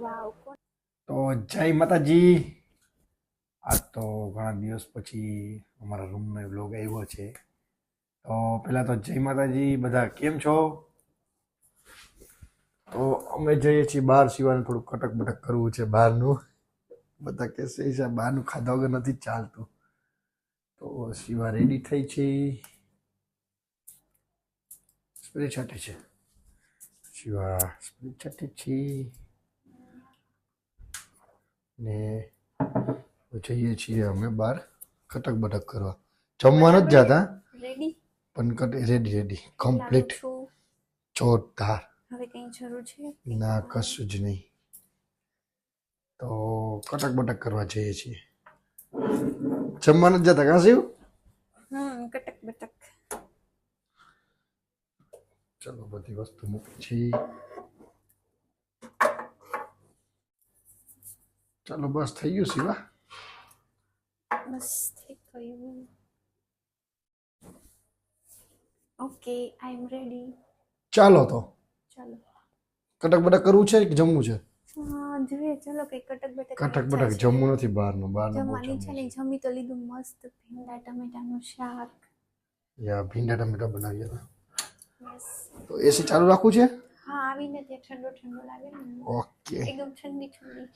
વાવ. તો જય માતાજી. આજ તો ઘણા દિવસ પછી અમારા રૂમમાં વ્લોગ આવ્યો છે. તો પહેલાં તો જય માતાજી. બધા કેમ છો? તો અમે જઈએ છીએ બહાર. સિવાયનું થોડું કટક બટક કરવું છે બહારનું. બધા કહેશે છે બહારનું ખાધા વગર નથી ચાલતું. તો શિવા રેડી થઈ છે, સ્પ્રે છાંટે છે. શિવા સ્પ્રે છાંટે છે ને જઈએ છીએ અમે બહાર કટક બટક કરવા. જમવા નથી જતા રેડી પણ રેડી કમ્પ્લીટ જોરદાર. હવે કઈ જરૂર છે ના, કશું જ નહીં. તો કટક બટક કરવા જઈએ છીએ. જમવા નથી જતા કાં શિવ? કટક બટક. ચલો બધી વસ્તુ મૂકી છે. ચાલો બસ થઈ ગયું શિવા. બસ થઈ ગયું. ઓકે, આઈ એમ રેડી. ચાલો તો ચાલો કટક બટક કરવું છે કે જમવું છે? જોઈએ ચલો કઈ કટક બટક. કટક બટક જમવું નથી બહારનું બહુ જમવાની છે ને. જમી તો લીધું મસ્ત ભીંડા ટમેટાનું શાક. યા ભીંડા ટમેટા બનાવ્યા હતા. બસ. તો એસી ચાલુ રાખવું છે? હા, આવીને ત્યાં ઠંડો ઠંડો લાગે ને. ઓકે. એકદમ ઠંડી ઠંડી.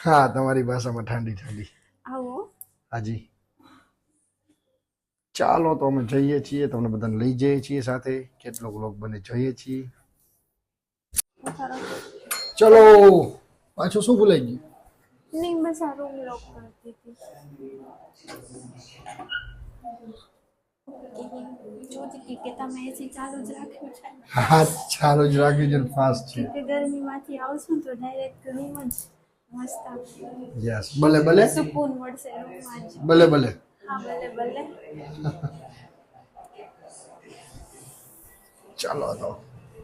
હા, તમારી ભાષામાં ઠંડી ઠંડી. આવો. હાજી. ચાલો તો અમે જઈએ છીએ, તમને બધાને લઈ જઈએ છીએ સાથે. કેટલો વ્લોગ બને જઈએ છીએ. ચલો. પાછું શું ભૂલાઈ ગયું? નહીં, બસ આ રૂમ લોક કરતી હતી. જોતી કે તમે એસી ચાલુ જ રાખ્યું છે. હા, ચાલુ જ રાખ્યું છે. ફાસ્ટ છે કે ગરમીમાંથી આવશું તો ડાયરેક્ટ રૂમ જ મસ્ત આવશે. યસ, ભલે ભલે. સુકૂન મળશે રૂમમાં જ. ભલે ભલે. હા, ભલે ભલે. ચાલો તો.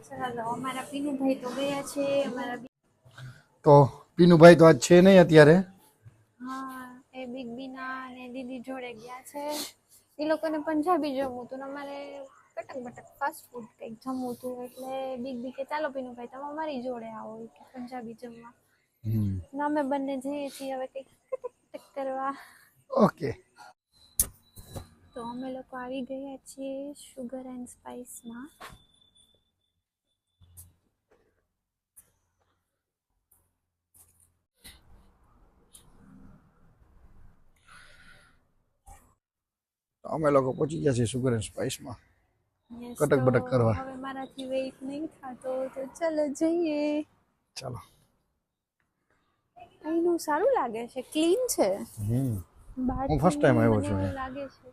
ચાલો, અમારા પીનુભાઈ તો ગયા છે. તો પીનુભાઈ તો આજ છે નહીં અત્યારે. હા, એ બિગ બીના અને દીદી જોડે ગયા છે. એ લોકોને પંજાબી જમવું હતું ને અમારે કટક બટક ફાસ્ટ ફૂડ કંઈક જમવું હતું. એટલે બિગ બી કે ચાલો પીનુભાઈ તમે અમારી જોડે આવો કે પંજાબી જમવા. ના, અમે બંને જઈએ છીએ હવે કંઈક કટક બટક કરવા. ઓકે. તો અમે લોકો આવી ગયા છીએ શુગર એન્ડ સ્પાઇસમાં. અમે લોકો પહોંચી ગયા છીએ શુગર એન્ડ સ્પાઇસમાં કટક બટક કરવા. હવે મારાથી વેઇટ નહીં થતો તો ચલો જઈએ. ચાલો. અહીંનું સારું લાગે છે, ક્લીન છે. હું ફર્સ્ટ ટાઈમ આવ્યો છું. લાગે છે.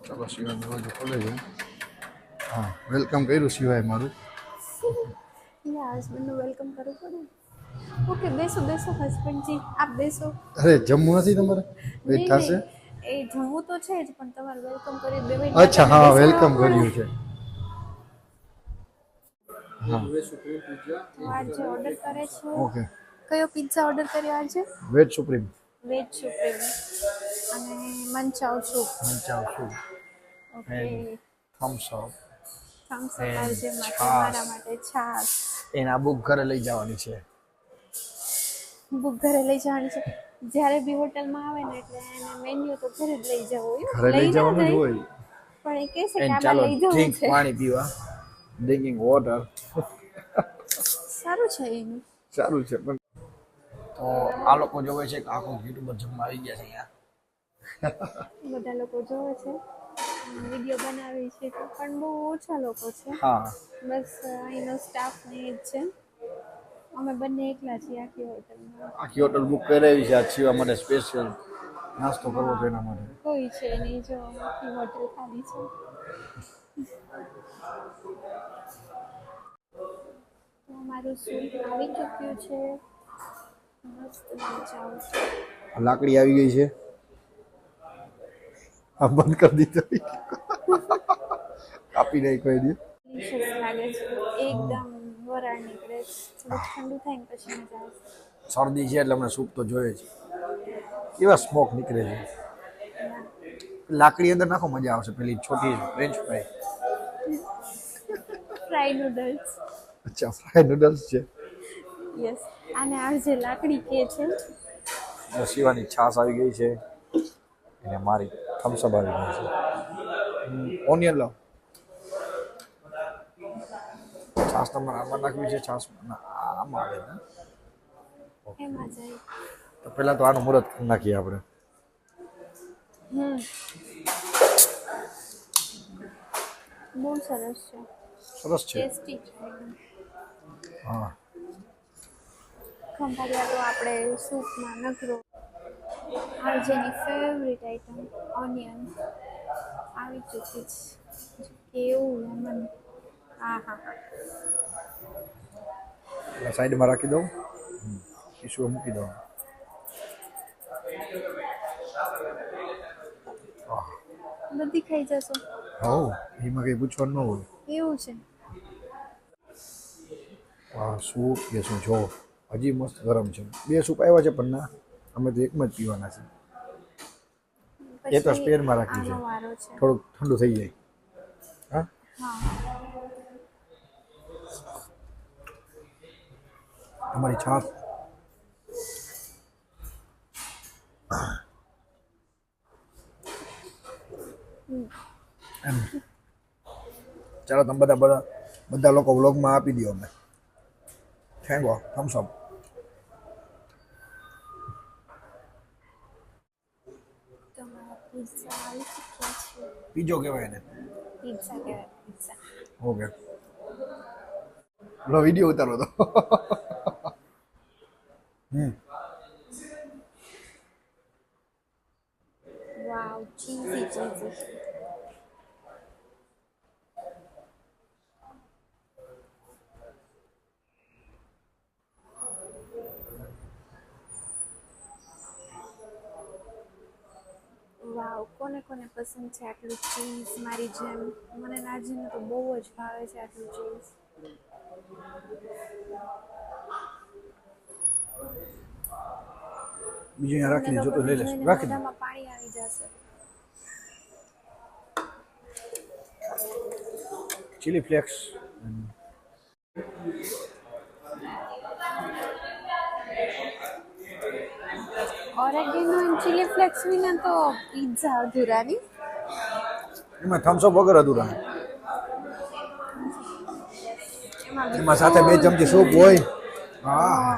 ચાલો, સિવાય દરવાજો ખોલે છે. હા, વેલકમ કર્યું સિવાય મારું. હસબન્ડનું વેલકમ કરવું પડે. ઓકે, બેસો બેસો હસબન્ડજી, આપ બેસો. અરે જમવું નથી તમારે? વેઇટ થશે. એ જમવું તો છે જ પણ તમારે વેલકમ કરી 2 મિનિટ. અચ્છા, હા, વેલકમ કર્યું છે. હા, આજે ઓર્ડર કરે છે. ઓકે. કયો પિઝા ઓર્ડર કર્યો આજે? Veg supreme. વેજ સુપ્રીમ અને manchow soup. Manchow soup. Okay. Thums up. Thums up આજે મારા માટે છાશ. એના બુક ઘરે લઈ જવાની છે. બુક ઘરે લઈ જવાની છે. જ્યારે બી હોટલમાં આવે ને એટલે એને મેન્યુ તો ઘરે જ લઈ જવું હોય. ઘરે લઈ જવાનું જ હોય. પણ એ કહેશે કે ચાલો આમાં લઈ જવું ડ્રિંક છે. પાણી પીવા, ડ્રિંકિંગ વોટર. સારું છે એનું. સારું છે પણ તો આ લોકો જોવે છે કે આખો યુટ્યુબર જમવા આવી ગયા છે અહીંયા. બધા લોકો જોવે છે, વિડીયો બનાવે છે પણ બહુ ઓછા લોકો છે. હા, બસ અહીંનો સ્ટાફ ને જ છે. અમે બંને એકલા છીએ આખી હોટલમાં. આખી હોટલ બુક કરાવી છે આજ શિવા માટે સ્પેશિયલ નાસ્તો કરવો છે એના માટે. કોઈ છે નહીં, જો આખી હોટલ ખાલી છે. તો અમારું સૂપ આવી ચૂક્યું છે. મસ્ત મંચાવ. લાકડી આવી ગઈ છે. આ બંધ કરી દીધો. કાપી નહીં કોઈ દે. ડિલિશિયસ લાગે છે. એકદમ વરાળ નીકળે છે. થોડું ઠંડુ થાય ને પછી મજા આવશે. શરદી છે એટલે અમને સૂપ તો જોઈએ છે. કેવા સ્મોક નીકળે છે. લાકડી અંદર નાખો મજા આવશે. પેલી છોટી ફ્રેન્ચ ફ્રાય. Fry noodles. અચ્છા ફ્રાય નૂડલ્સ છે. યસ, આને આરજે લાકડી કે છે. શિવાની છાશ આવી ગઈ છે અને મારી થમ્સઅપ આવી ગઈ છે. ઓનિયન લાવ. છાશ તમારે આમાં નાખવી છે. છાશ આમાં આવે ને એમાં જાય. તો પહેલા તો આનું મુહૂર્ત કરી નાખીએ આપણે. બહુ સરસ છે. સરસ છે. ટેસ્ટી છે એકદમ. હા ખંભાળિયા તો આપણે સૂપમાં નકરો. આરજેની ફેવરિટ આઈટમ ઓનિયન આવી ચૂકી છે. કેવું લેમન. હા હા હા. એટલે સાઈડમાં રાખી દઉં. ટીશ્યુ મૂકી દઉં. બધી ખાઈ જશો હો એમાં કંઈ પૂછવાનું ન હોય. એવું છે. હા સૂપ કે શું જો હજી મસ્ત ગરમ છે. 2 સૂપ આવ્યા છે પણ ના અમે તો એકમાં જ પીવાના છે. એ તો સ્પેરમાં રાખ્યું છે. આનો વારો છે. થોડુંક ઠંડુ થઈ જાય. હા હા તમારી છાશ. એમ ચાલો તમે બધા લોકો વ્લોગમાં આપી દો. અમે થેન્ક થમ્સઅપ. તમારા પિઝા આવી ચૂક્યા છે. પીજો કહેવાય ને. પિઝા કહેવાય પિઝા. ઓકે લો વિડીયો ઉતારો તો. વાવ ચીઝી ચીઝી. વાવ કોને કોને પસંદ છે આટલું ચીઝ મારી જેમ. મને નાજીને તો બહુ જ ભાવે છે આટલું ચીઝ. બીજું અહીંયા રાખી તમને દે. જો તો લોકોને લઈ લેશું. જોઈને રાખી દે. મોઢામાં પાણી આવી જશે. Chilli flakes. Oregano and chilli flakes વિના તો પિઝા અધૂરાની. એમાં થમ્સઅપ વગર અધૂરા. એમાં એમાં સાથે 2 ચમચી સૂપ હોય. હા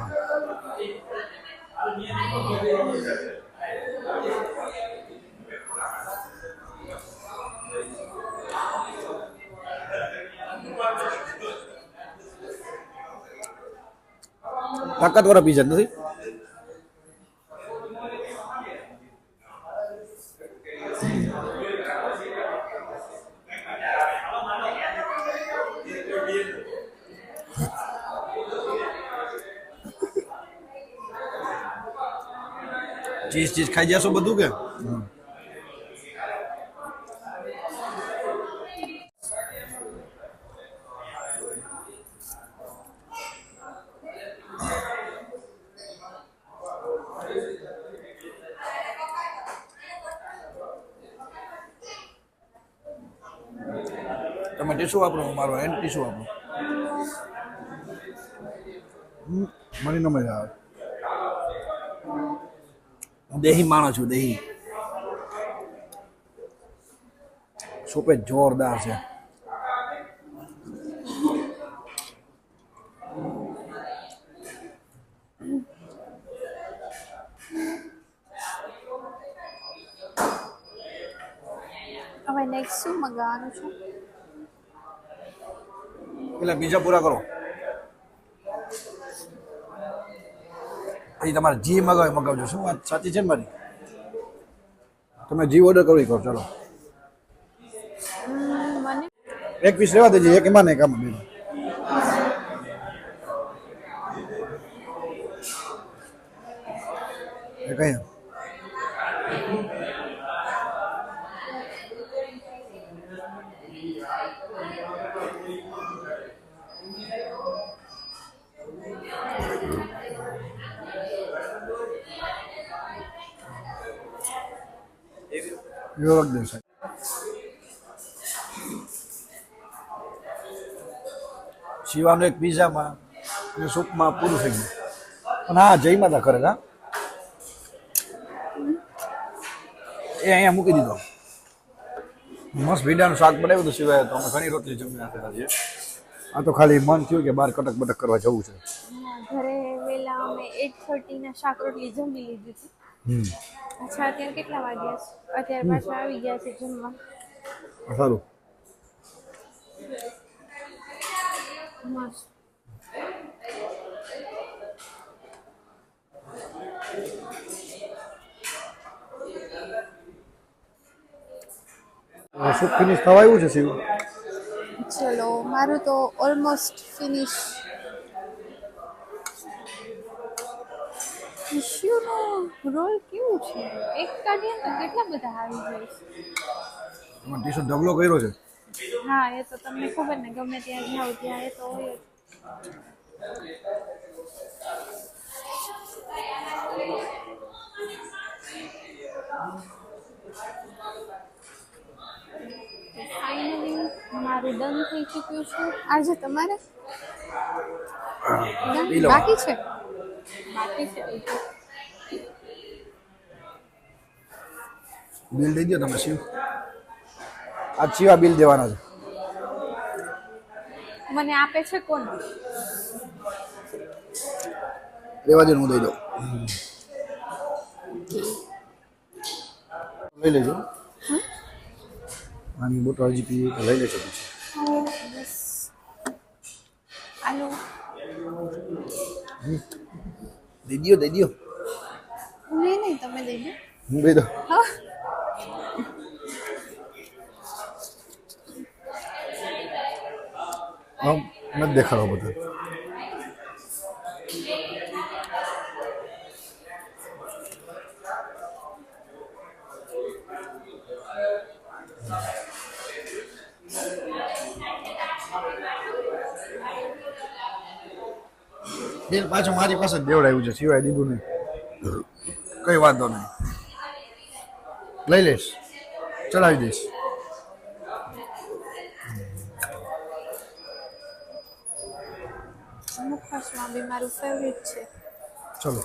તાકાતવાળા પીઝા નથી. ચીઝ ખાઈ જશો બધું કે તમે ટીશ્યુ વાપરો. મારો હેન્ડ ટીશ્યુ વાપરો. મને ન મજા આવે. દેહી માણસ છું. દેહી સૂપે જોરદાર છે. હવે નેક્સ્ટ શું મંગાવવાનું છે? પેલા બીજા પૂરા કરો. પછી તમારે જી મગાવજો. શું વાત સાચી છે ને મારી? તમે જી ઓર્ડર કરો કરો. ચાલો મને 1 પીસ રહેવા દેજે. એક એમાં ને એક આમાં. કઈ યોગ દે સાહેબ. શિવાનું એક પીઝામાં અને સૂપમાં પૂરું થઈ ગયું. પણ હા જય માતા કરે હા એ અહીંયા મૂકી દીધો. મસ્ત ભીંડાનું શાક બનાવ્યું હતું સિવાય તો અમે ઘણી રોટલી જમી નાખેલા છીએ. આ તો ખાલી મન થયું કે બહાર કટક બટક કરવા જવું છે. ઘરે વેલા અમે 8:30 ના શાક રોટલી જમી લીધી હતી. અચ્છા અત્યારે કેટલા વાગ્યા છે? અત્યારે પાછા આવી ગયા છે જમવા. સારું. મસ્ત. સૂપ ફિનિશ થવા આવ્યું છે શિવ. ચલો મારું તો ઓલમોસ્ટ ફિનિશ. ટિશ્યુનો રોલ કેવું છે? એક કાઢીએ તો કેટલા બધા આવી જાય છે. એમાં ટીશુ ઢગલો કર્યો છે. હા એ તો તમને ખબર ને, ગમે ત્યાં જાઓ ત્યાં એ તો હોય જ. ફાઇનલી મારું ડન થઈ ચૂક્યું છે. આજે તમારે પી લો. બાકી છે? બાકી છે. બિલ દઈ દો તમે શિવ. આજ શિવા બિલ દેવાના છે. મને આપે છે કોણ? રેવા દે હું દઈ દઉં. લઈ લેજો. આની બોટલ હજી પીવી તો લઈ લેજો પછી. બસ આલો દઈ દો દઈ દો. નહીં નહીં તમે દઈ દો. હું દઈ દો. હા આમ નથી દેખાડો બધા. બિલ પાછું મારી પાસે જ દેવડાવ્યું છે, સિવાય દીધું નહીં. કઈ વાંધો નહીં, લઈ લઈશ, ચલાવી દઈશ. મુખવાસમાં બી મારું ફેવરેટ છે. ચલો.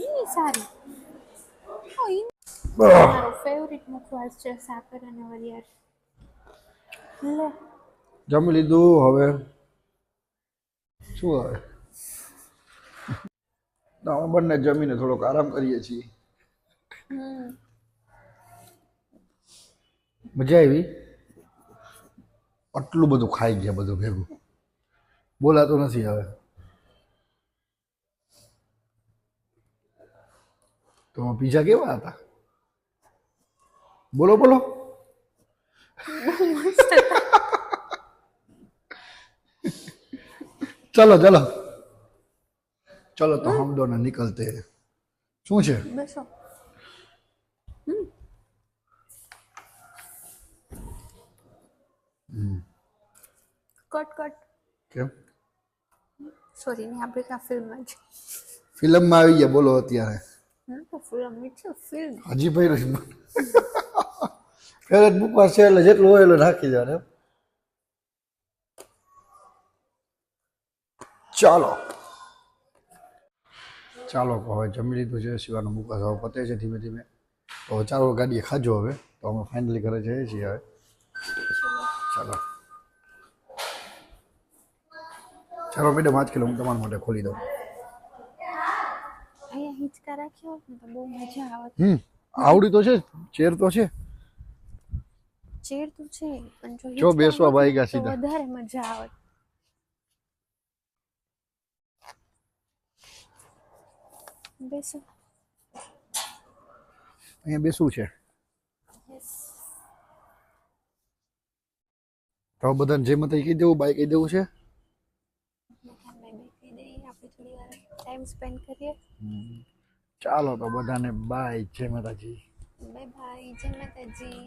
ઈ સારી. ઓ ઈ મારો ફેવરેટ મુખવાસ છે, સાકર અને વરિયાળ. લે જમી લીધું, હવે શું હવે અમે બંને જમીને થોડોક આરામ કરીએ છીએ. મજા આવી. આટલું બધું ખાઈ ગયા, બધું ભેગું બોલાતું નથી હવે. તો પીઝા કેવા હતા? બોલો બોલો. ચલો ચલો ચલો તો હમ દોનો નિકલતે હૈ. શું છે? બેસો. Cut cut. કેમ? સોરી ને આપણે કા ફિલ્મમાં છે. ફિલ્મમાં આવી ગયા બોલો અત્યારે. તો ફિલ્મ છે ફિલ્મ. હજી ભાઈ ફેવરેટ બુક છે એટલે જેટલું હોય એટલું નાખી દેવાનું. ચાલો ચાલો હવે જમી લીધું છે, શિવાનું મુકાસ હવે પતે છે ધીમે ધીમે. તો ચાલો ગાડીએ ખાજો હવે. તો અમે ફાઇનલી ઘરે જઈએ છીએ હવે. ચાલો ચાલો મેડમ, 5 કિલો હું તમારા માટે ખોલી દઉં. અહીંયા હિંચકા રાખ્યા હોત ને તો બહુ મજા આવત. આવડી તો છે, ચેર તો છે. ચેર તો છે પણ જો જો બેસવા હિંચકા બાઈ ગયા હોત ને તો સીધા. વધારે મજા આવત. બેસો. અહીંયા બેસવું છે તો બધાને જે મતે કહી દેવું, બાય કહી દેવું છે. આપણે થોડી વાર ટાઈમ સ્પેન્ડ કરીએ. ચાલો તો બધાને બાય, જય માતાજી. બાય બાય, જય માતાજી.